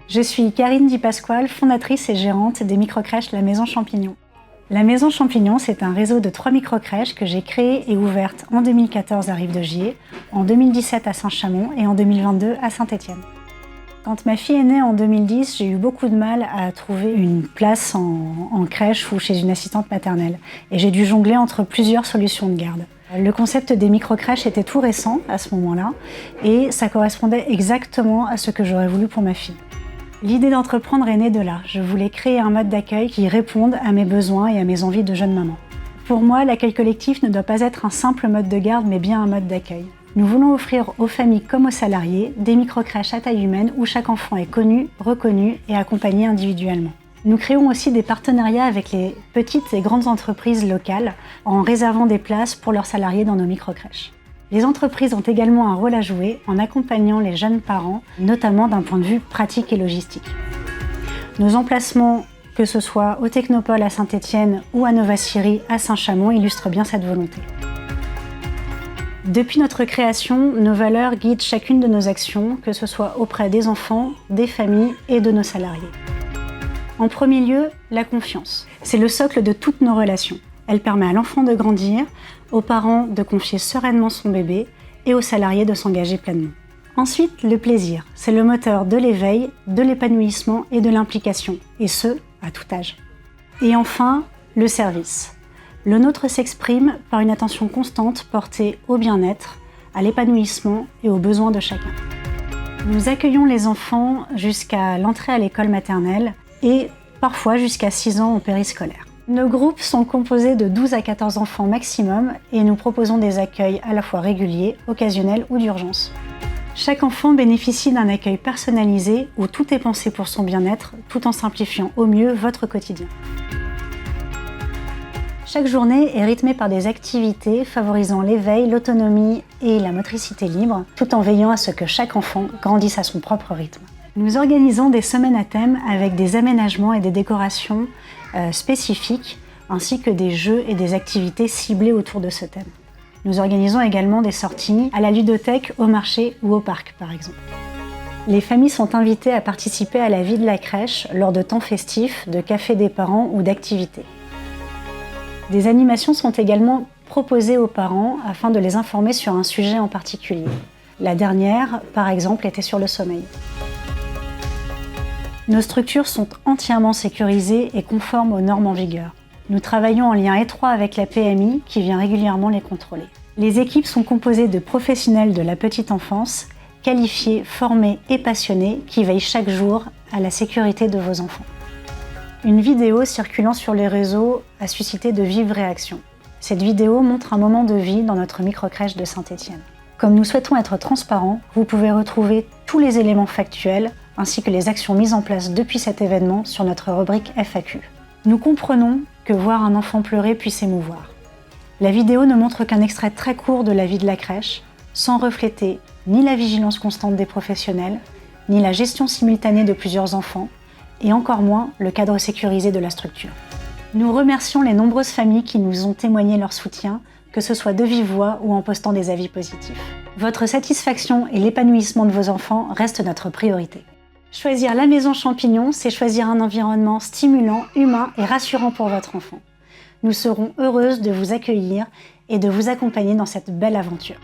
Je suis Karine Di Pasquale, fondatrice et gérante des microcrèches La Maison Champignon. La Maison Champignon, c'est un réseau de 3 microcrèches que j'ai créé et ouverte en 2014 à Rive-de-Gier, en 2017 à Saint-Chamond et en 2022 à Saint-Étienne. Quand ma fille est née en 2010, j'ai eu beaucoup de mal à trouver une place en crèche ou chez une assistante maternelle. Et j'ai dû jongler entre plusieurs solutions de garde. Le concept des microcrèches était tout récent à ce moment-là et ça correspondait exactement à ce que j'aurais voulu pour ma fille. L'idée d'entreprendre est née de là. Je voulais créer un mode d'accueil qui réponde à mes besoins et à mes envies de jeune maman. Pour moi, l'accueil collectif ne doit pas être un simple mode de garde, mais bien un mode d'accueil. Nous voulons offrir aux familles comme aux salariés des microcrèches à taille humaine où chaque enfant est connu, reconnu et accompagné individuellement. Nous créons aussi des partenariats avec les petites et grandes entreprises locales en réservant des places pour leurs salariés dans nos microcrèches. Les entreprises ont également un rôle à jouer en accompagnant les jeunes parents, notamment d'un point de vue pratique et logistique. Nos emplacements, que ce soit au Technopole à Saint-Étienne ou à Nova Syrie à Saint-Chamond, illustrent bien cette volonté. Depuis notre création, nos valeurs guident chacune de nos actions, que ce soit auprès des enfants, des familles et de nos salariés. En premier lieu, la confiance. C'est le socle de toutes nos relations. Elle permet à l'enfant de grandir, aux parents de confier sereinement son bébé et aux salariés de s'engager pleinement. Ensuite, le plaisir. C'est le moteur de l'éveil, de l'épanouissement et de l'implication, et ce, à tout âge. Et enfin, le service. Le nôtre s'exprime par une attention constante portée au bien-être, à l'épanouissement et aux besoins de chacun. Nous accueillons les enfants jusqu'à l'entrée à l'école maternelle et parfois jusqu'à 6 ans en périscolaire. Nos groupes sont composés de 12 à 14 enfants maximum et nous proposons des accueils à la fois réguliers, occasionnels ou d'urgence. Chaque enfant bénéficie d'un accueil personnalisé où tout est pensé pour son bien-être tout en simplifiant au mieux votre quotidien. Chaque journée est rythmée par des activités favorisant l'éveil, l'autonomie et la motricité libre, tout en veillant à ce que chaque enfant grandisse à son propre rythme. Nous organisons des semaines à thème avec des aménagements et des décorations spécifiques, ainsi que des jeux et des activités ciblées autour de ce thème. Nous organisons également des sorties à la ludothèque, au marché ou au parc, par exemple. Les familles sont invitées à participer à la vie de la crèche lors de temps festifs, de cafés des parents ou d'activités. Des animations sont également proposées aux parents afin de les informer sur un sujet en particulier. La dernière, par exemple, était sur le sommeil. Nos structures sont entièrement sécurisées et conformes aux normes en vigueur. Nous travaillons en lien étroit avec la PMI qui vient régulièrement les contrôler. Les équipes sont composées de professionnels de la petite enfance, qualifiés, formés et passionnés qui veillent chaque jour à la sécurité de vos enfants. Une vidéo circulant sur les réseaux a suscité de vives réactions. Cette vidéo montre un moment de vie dans notre microcrèche de Saint-Étienne. Comme nous souhaitons être transparents, vous pouvez retrouver tous les éléments factuels ainsi que les actions mises en place depuis cet événement sur notre rubrique FAQ. Nous comprenons que voir un enfant pleurer puisse émouvoir. La vidéo ne montre qu'un extrait très court de la vie de la crèche, sans refléter ni la vigilance constante des professionnels, ni la gestion simultanée de plusieurs enfants, et encore moins le cadre sécurisé de la structure. Nous remercions les nombreuses familles qui nous ont témoigné leur soutien, que ce soit de vive voix ou en postant des avis positifs. Votre satisfaction et l'épanouissement de vos enfants restent notre priorité. Choisir la Maison Champignon, c'est choisir un environnement stimulant, humain et rassurant pour votre enfant. Nous serons heureuses de vous accueillir et de vous accompagner dans cette belle aventure.